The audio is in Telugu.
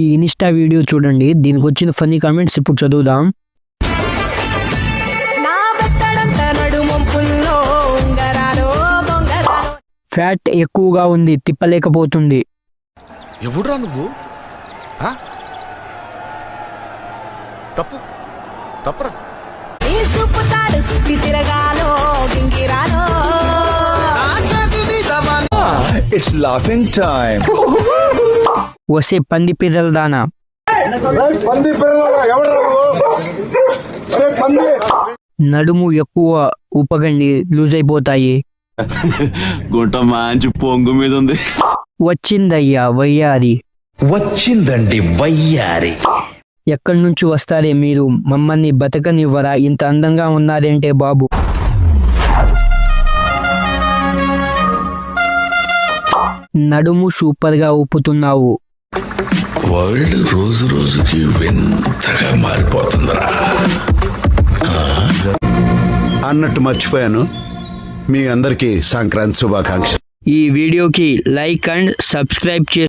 ఈ ఇన్స్టా వీడియో చూడండి, దీనికి వచ్చిన ఫన్నీ కామెంట్స్ ఇప్పుడు చదువుదాం. ఫ్యాట్ ఎక్కువగా ఉంది, తిప్పలేకపోతుంది. ఎవడురా నువ్వు? తప్పు తప్పరా? It's laughing time. వసే పంది పిల్లల దానా, నడుము ఎక్కువ ఊపకండి, లూజ్ అయిపోతాయి. గుంట మంచి పొంగు మీద ఉంది. వచ్చిందయ్యా వయ్యారి. వచ్చిందండి వయ్యారి. ఎక్కడి నుంచి వస్తారే మీరు? మమ్మల్ని బతకనివ్వరా? ఇంత అందంగా ఉన్నారేంటే బాబు. నడుము సూపర్ గా ఊపుతున్నావు. వరల్డ్ రోజు రోజుకి వింతగా మారిపోతుందిరా. అన్నట్టు మర్చిపోయాను, మీ అందరికీ సంక్రాంతి శుభాకాంక్షలు. ఈ వీడియోకి లైక్ అండ్ సబ్స్క్రైబ్ చేసి